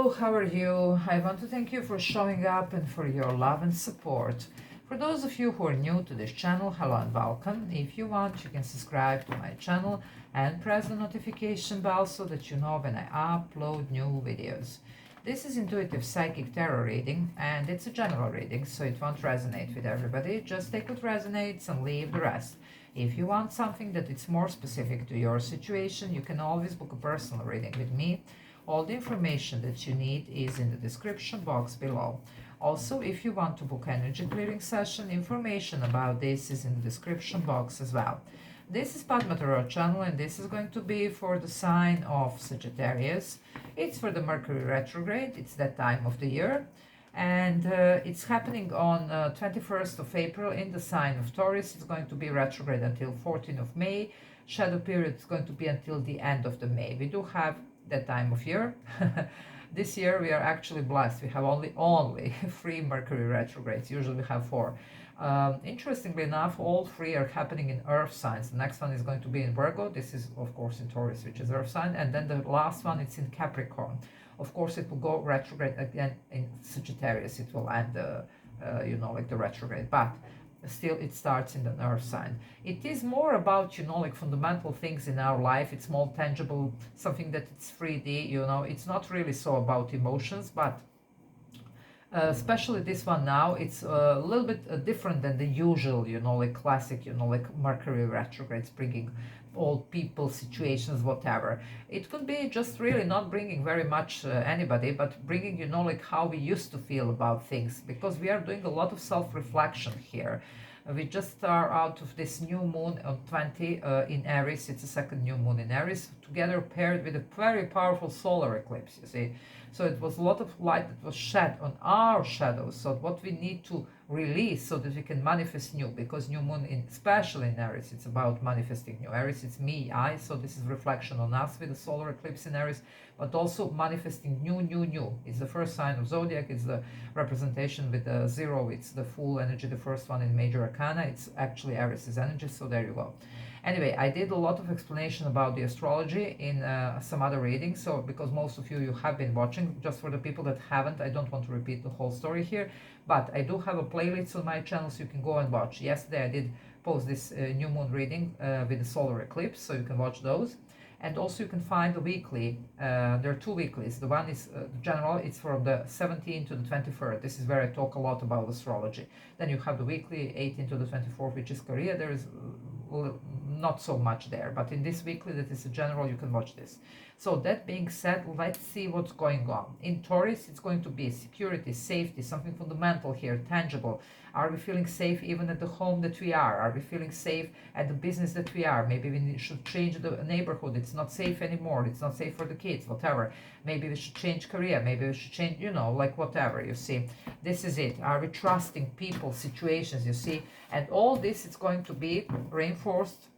Hello, how are you? I want to thank you for showing up and for your love and support. For those of you who are new to this channel, hello and welcome. If you want, you can subscribe to my channel and press the notification bell so that you know when I upload new videos. This is intuitive psychic tarot reading and it's a general reading, so it won't resonate with everybody. Just take what resonates and leave the rest. If you want something that is more specific to your situation, you can always book a personal reading with me. All the information that you need is in the description box below. Also, if you want to book energy clearing session, information about this is in the description box as well. This is Padma Tarot channel and this is going to be for the sign of Sagittarius. It's for the Mercury Retrograde, it's that time of the year. And it's happening on 21st of April in the sign of Taurus. It's going to be retrograde until 14th of May. Shadow period is going to be until the end of the May. We do have that time of year. This year we are actually blessed. We have only 3 Mercury retrogrades. Usually we have 4. Interestingly enough, all 3 are happening in earth signs. The next one is going to be in Virgo. This is of course in Taurus, which is earth sign, and then the last one it's in Capricorn. Of course it will go retrograde again in Sagittarius. It will end like the retrograde, but still it starts in the earth sign. It is more about like fundamental things in our life. It's more tangible, something that it's 3D. It's not really so about emotions, but especially this one now, it's a little bit different than the usual, like classic, like Mercury retrogrades, bringing all people, situations, whatever. It could be just really not bringing very much anybody, but bringing, like how we used to feel about things, because we are doing a lot of self-reflection here. We just are out of this new moon on 20 in Aries. It's a second new moon in Aries, together paired with a very powerful solar eclipse, you see. So it was a lot of light that was shed on our shadows. So what we need to release so that we can manifest new, because new moon, especially in Aries, it's about manifesting new. Aries, it's me, I, so this is reflection on us with the solar eclipse in Aries, but also manifesting new. It's the first sign of zodiac. It's the representation with the 0. It's the full energy, the first one in major arcana. It's actually Aries' energy, so there you go. Anyway, I did a lot of explanation about the astrology in some other readings, so because most of you have been watching. Just for the people that haven't, I don't want to repeat the whole story here, but I do have a playlist on my channel, so you can go and watch. Yesterday I did post this new moon reading with the solar eclipse, so you can watch those. And also you can find the weekly. There are 2 weeklies. The one is general, it's from the 17th to the 23rd. This is where I talk a lot about astrology. Then you have the weekly 18th to the 24th, which is Korea. There is not so much there, but in this weekly that is a general, you can watch this. So that being said, let's see what's going on. In Taurus, it's going to be security, safety, something fundamental here, tangible. Are we feeling safe even at the home that we are? Are we feeling safe at the business that we are? Maybe we should change the neighborhood. It's not safe anymore. It's not safe for the kids, whatever. Maybe we should change career. Maybe we should change, like whatever, you see. This is it. Are we trusting people, situations, you see? And all this is going to be reinforced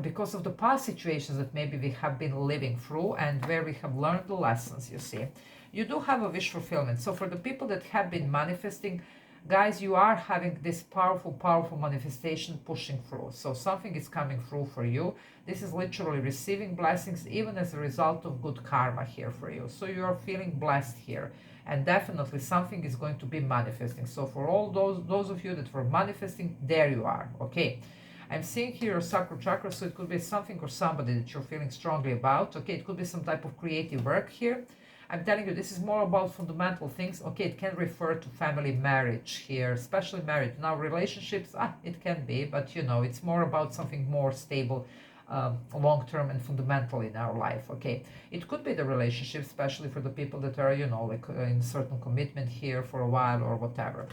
because of the past situations that maybe we have been living through and where we have learned the lessons, you see. You do have a wish fulfillment. So for the people that have been manifesting, guys, you are having this powerful manifestation pushing through. So something is coming through for you. This is literally receiving blessings even as a result of good karma here for you. So you are feeling blessed here. And definitely something is going to be manifesting. So for all those of you that were manifesting, there you are, okay? I'm seeing here a sacral chakra, so it could be something or somebody that you're feeling strongly about, okay? It could be some type of creative work here. I'm telling you, this is more about fundamental things, okay? It can refer to family, marriage here, especially marriage. Now, relationships, it can be, but it's more about something more stable, long-term and fundamental in our life, okay? It could be the relationship, especially for the people that are, in certain commitment here for a while or whatever.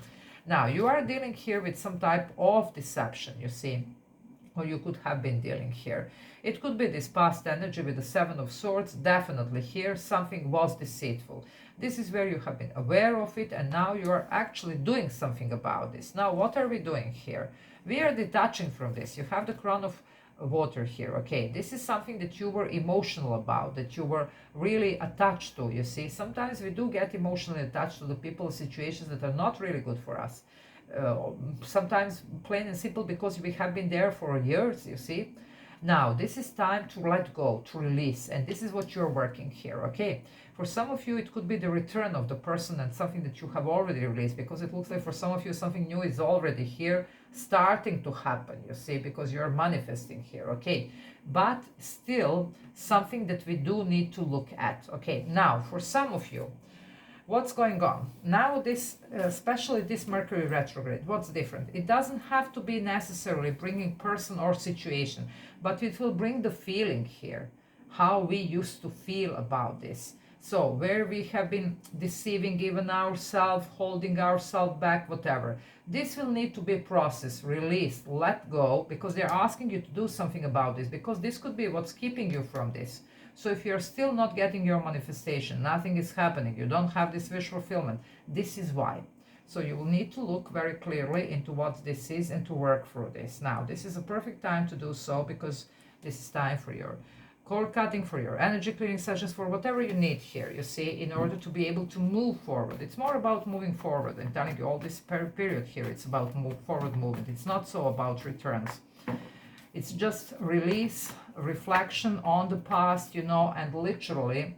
Now, you are dealing here with some type of deception, you see, or you could have been dealing here. It could be this past energy with the 7 of Swords. Definitely here something was deceitful. This is where you have been aware of it, and now you are actually doing something about this. Now, what are we doing here? We are detaching from this. You have the Crown of Water here, okay? This is something that you were emotional about, that you were really attached to, you see. Sometimes we do get emotionally attached to the people, situations that are not really good for us. Sometimes plain and simple because we have been there for years, you see. Now, this is time to let go, to release, and this is what you're working here, okay? For some of you, it could be the return of the person and something that you have already released, because it looks like for some of you, something new is already here, starting to happen, you see, because you're manifesting here, okay? But still, something that we do need to look at, okay? Now, for some of you, what's going on now, this especially this Mercury retrograde, what's different? It doesn't have to be necessarily bringing person or situation, but it will bring the feeling here, how we used to feel about this. So where we have been deceiving even ourselves, holding ourselves back, whatever, this will need to be processed, released, let go, because they're asking you to do something about this, because this could be what's keeping you from this. So if you're still not getting your manifestation, nothing is happening, you don't have this wish fulfillment, this is why. So you will need to look very clearly into what this is and to work through this. Now, this is a perfect time to do so, because this is time for your cord cutting, for your energy clearing sessions, for whatever you need here, you see, in order to be able to move forward. It's more about moving forward. I'm telling you, all this period here, it's about forward movement. It's not so about returns. It's just release, reflection on the past, you know, and literally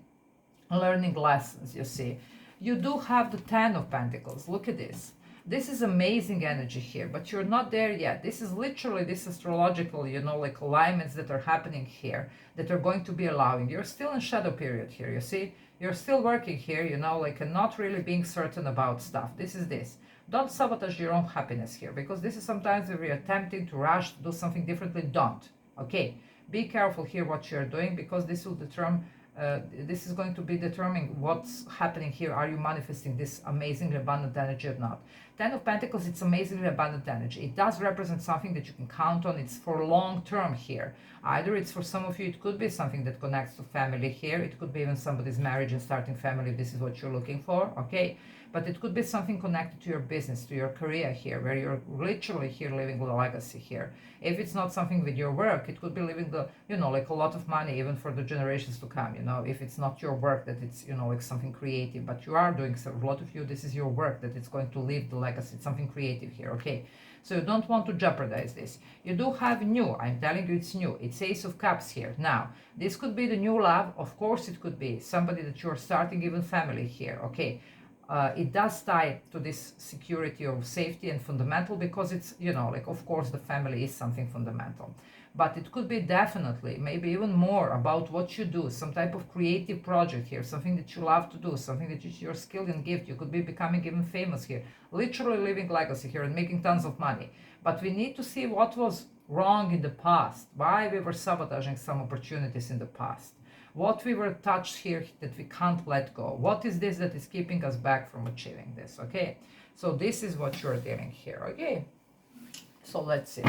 learning lessons, you see. You do have the 10 of Pentacles. Look at this. This is amazing energy here, but you're not there yet. This is literally this astrological, you know, like alignments that are happening here that are going to be allowing. You're still in shadow period here, you see. You're still working here, you know, like, and not really being certain about stuff. This is this. Don't sabotage your own happiness here, because this is sometimes if you're attempting to rush to do something differently, don't. Okay, be careful here what you're doing, because this will determine, this is going to be determining what's happening here. Are you manifesting this amazingly abundant energy or not? 10 of Pentacles, it's amazingly abundant energy. It does represent something that you can count on. It's for long term here. Either it's for some of you, it could be something that connects to family here. It could be even somebody's marriage and starting family, if this is what you're looking for, okay? But it could be something connected to your business, to your career here, where you're literally here living the legacy here. If it's not something with your work, it could be living the, you know, like a lot of money even for the generations to come, you know, if it's not your work, that it's, you know, like something creative, but you are doing so. A lot of you, this is your work, that it's going to leave the legacy. It's something creative here, okay? So you don't want to jeopardize this. You do have new, I'm telling you, it's new. It's Ace of Cups here. Now, this could be the new love. Of course, it could be somebody that you're starting even family here, okay? It does tie to this security or safety and fundamental, because it's, you know, like, of course, the family is something fundamental. But it could be definitely, maybe even more about what you do, some type of creative project here, something that you love to do, something that is your skill and gift. You could be becoming even famous here, literally living legacy here and making tons of money. But we need to see what was wrong in the past, why we were sabotaging some opportunities in the past. What we were touched here that we can't let go. What is this that is keeping us back from achieving this, okay? So this is what you're dealing here, okay? So let's see.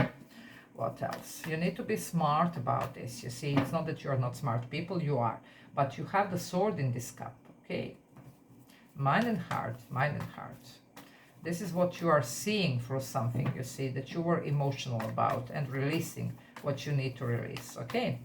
What else? You need to be smart about this. You see, it's not that you're not smart people, you are. But you have the sword in this cup, okay? Mind and heart, mind and heart. This is what you are seeing through something, you see, that you were emotional about and releasing what you need to release, okay?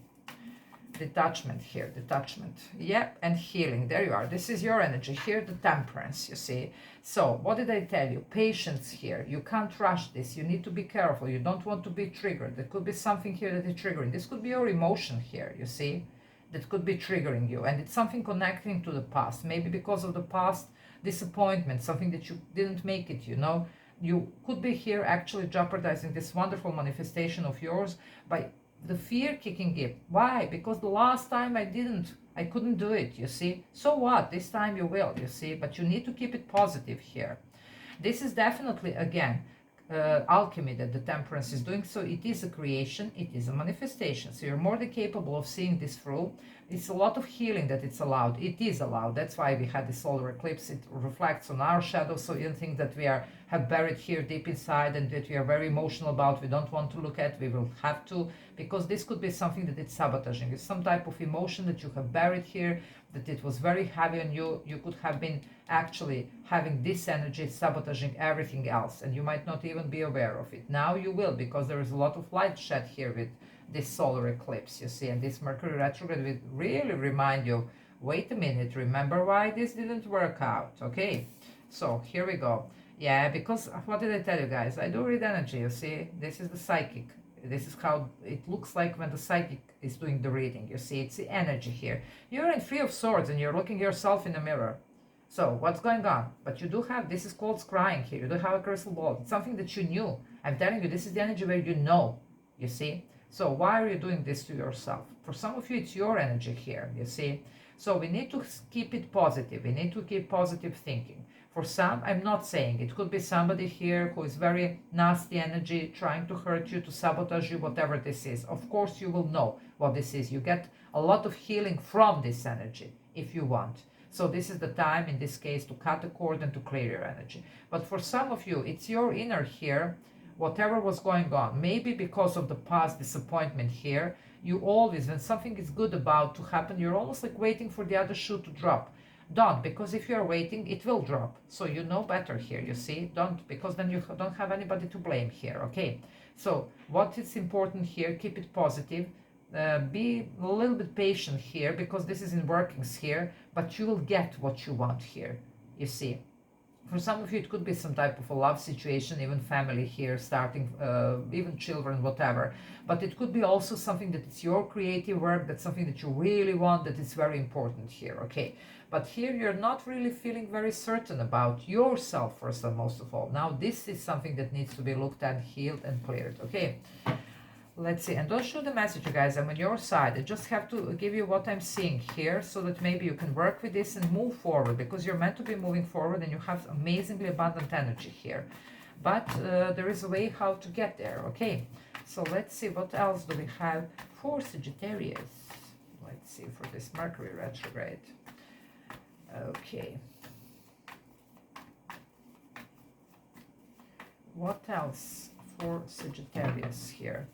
Detachment here, detachment, yep, and healing. There you are. This is your energy here, the Temperance, you see. So what did I tell you? Patience here. You can't rush this. You need to be careful. You don't want to be triggered. There could be something here that is triggering. This could be your emotion here, you see, that could be triggering you, and it's something connecting to the past, maybe because of the past disappointment, something that you didn't make it, you know. You could be here actually jeopardizing this wonderful manifestation of yours by the fear kicking in. Why? Because the last time I couldn't do it, you see. So what? This time you will, you see. But you need to keep it positive here. This is definitely, again, alchemy that the Temperance is doing. So it is a creation, it is a manifestation. So you're more than capable of seeing this through. It's a lot of healing that it's allowed. It is allowed. That's why we had the solar eclipse. It reflects on our shadows. So even things that we have buried here deep inside and that we are very emotional about, we don't want to look at, we will have to, because this could be something that it's sabotaging. It's some type of emotion that you have buried here, that it was very heavy on you. You could have been actually having this energy sabotaging everything else, and you might not even be aware of it. Now you will, because there is a lot of light shed here with this solar eclipse, you see, and this Mercury retrograde will really remind you, wait a minute, remember why this didn't work out, okay? So here we go. Yeah, because what did I tell you guys? I do read energy, you see. This is the psychic. This is how it looks like when the psychic is doing the reading. You see, it's the energy here. You're in Three of Swords and you're looking yourself in the mirror. So what's going on? But you do have, this is called scrying here. You do have a crystal ball. It's something that you knew. I'm telling you, this is the energy where you know, you see. So why are you doing this to yourself? For some of you, it's your energy here, you see. So we need to keep it positive. We need to keep positive thinking. For some, I'm not saying, it could be somebody here who is very nasty energy, trying to hurt you, to sabotage you, whatever this is. Of course, you will know what this is. You get a lot of healing from this energy if you want. So this is the time, in this case, to cut the cord and to clear your energy. But for some of you, it's your inner here, whatever was going on. Maybe because of the past disappointment here, you always, when something is good about to happen, you're almost like waiting for the other shoe to drop. Don't, because if you're waiting, it will drop. So you know better here, you see. Don't, because then you don't have anybody to blame here, okay? So what is important here, keep it positive. Be a little bit patient here, because this is in workings here, but you will get what you want here, you see. For some of you, it could be some type of a love situation, even family here, starting, even children, whatever. But it could be also something that it's your creative work, that's something that you really want, that is very important here, okay? But here you're not really feeling very certain about yourself, first and most of all. Now, this is something that needs to be looked at, healed, and cleared, okay? Let's see, and don't shoot the message, you guys. I'm on your side. I just have to give you what I'm seeing here so that maybe you can work with this and move forward, because you're meant to be moving forward and you have amazingly abundant energy here. But there is a way how to get there, okay? So let's see, what else do we have for Sagittarius? Let's see, for this Mercury retrograde. Okay. What else for Sagittarius here?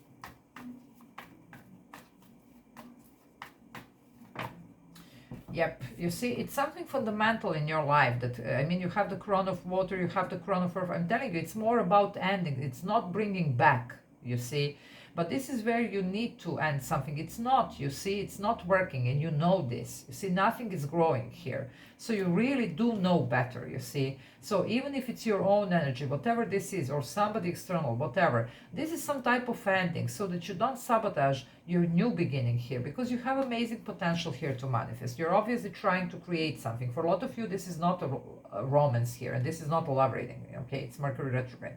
Yep, you see, it's something fundamental in your life that, I mean, you have the crown of water, you have the crown of earth. I'm telling you, it's more about ending. It's not bringing back, you see. But this is where you need to end something. It's not, you see, it's not working, and you know this. You see, nothing is growing here. So you really do know better, you see. So even if it's your own energy, whatever this is, or somebody external, whatever, this is some type of ending so that you don't sabotage your new beginning here, because you have amazing potential here to manifest. You're obviously trying to create something. For a lot of you, this is not a romance here, and this is not a love reading, okay? It's Mercury retrograde.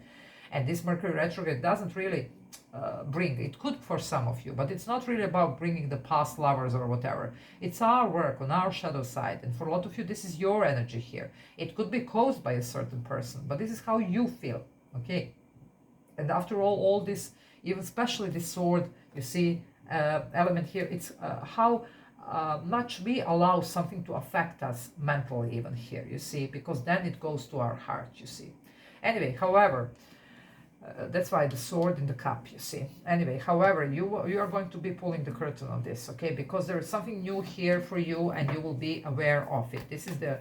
And this Mercury retrograde doesn't really bring, it could for some of you, but it's not really about bringing the past lovers or whatever. It's our work on our shadow side, and for a lot of you, this is your energy here. It could be caused by a certain person, but this is how you feel, okay? And after all this, even especially this sword, you see, element here, it's how much we allow something to affect us mentally even here, you see, because then it goes to our heart, you see. Anyway, however, that's why the sword in the cup, you see. Anyway, however, you are going to be pulling the curtain on this, okay? Because there is something new here for you, and you will be aware of it. This is the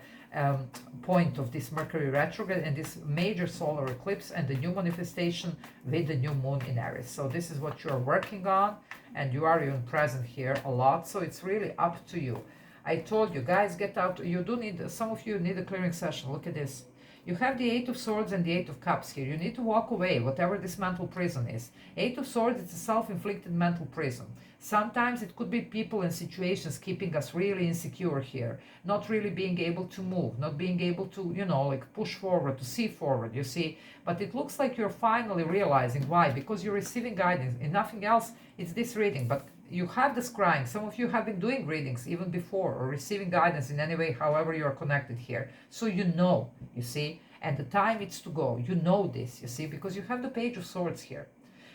point of this Mercury retrograde and this major solar eclipse and the new manifestation with the new moon in Aries. So this is what you are working on, and you are even present here a lot. So it's really up to you. I told you, guys, get out. You do need, some of you need a clearing session. Look at this. You have the Eight of Swords and the Eight of Cups here. You need to walk away, whatever this mental prison is. Eight of Swords, it's a self-inflicted mental prison. Sometimes it could be people and situations keeping us really insecure here, not really being able to move, not being able to, you know, like push forward, to see forward, you see. But it looks like you're finally realizing why, because you're receiving guidance. And nothing else, it's this reading. But you have this crying. Some of you have been doing readings even before, or receiving guidance in any way, however you are connected here. So you know, you see, and the time it's to go. You know this, you see, because you have the Page of Swords here.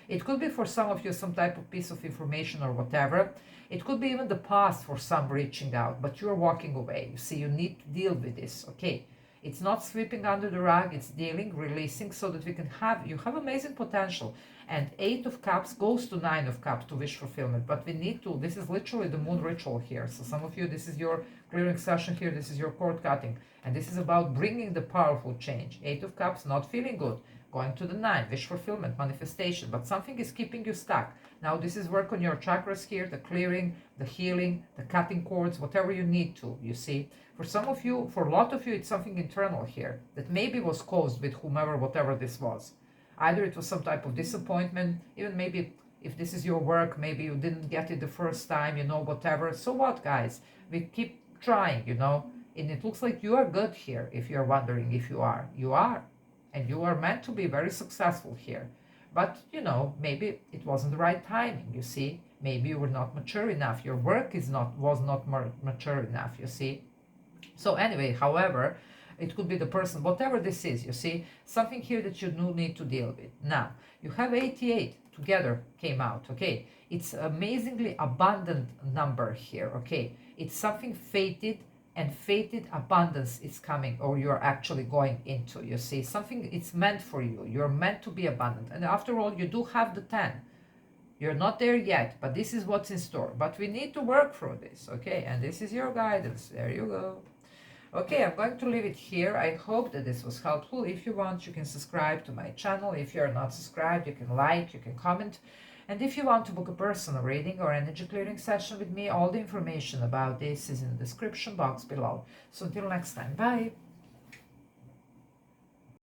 It could be for some of you some type of piece of information or whatever. It could be even the past for some reaching out, but you're walking away. You see, you need to deal with this, okay? It's not sweeping under the rug, it's dealing, releasing, so that we can have, you have amazing potential. And Eight of Cups goes to Nine of Cups to wish fulfillment. But we need to, this is literally the moon ritual here. So some of you, this is your clearing session here, this is your cord cutting. And this is about bringing the powerful change. Eight of Cups, not feeling good. Going to the Nine, wish fulfillment, manifestation. But something is keeping you stuck. Now this is work on your chakras here, the clearing, the healing, the cutting cords, whatever you need to, you see. For some of you, for a lot of you, it's something internal here that maybe was caused with whomever, whatever this was. Either it was some type of disappointment, even maybe If this is your work, maybe you didn't get it the first time, you know, whatever. So what, guys? We keep trying, you know. And it looks like you are good here, if you're wondering if you are. You are. And you are meant to be very successful here. But, you know, maybe it wasn't the right timing, you see. Maybe you were not mature enough. Your work was not mature enough, you see. So anyway, however, it could be the person, whatever this is, you see, something here that you do need to deal with. Now, you have 88 together came out, okay? It's amazingly abundant number here, okay? It's something fated, and fated abundance is coming, or you're actually going into, you see, something it's meant for you. You're meant to be abundant. And after all, you do have the 10. You're not there yet, but this is what's in store. But we need to work through this, okay? And this is your guidance. There you go. Okay, I'm going to leave it here. I hope that this was helpful. If you want, you can subscribe to my channel. If you're not subscribed, you can like, you can comment. And if you want to book a personal reading or energy clearing session with me, all the information about this is in the description box below. So until next time, bye.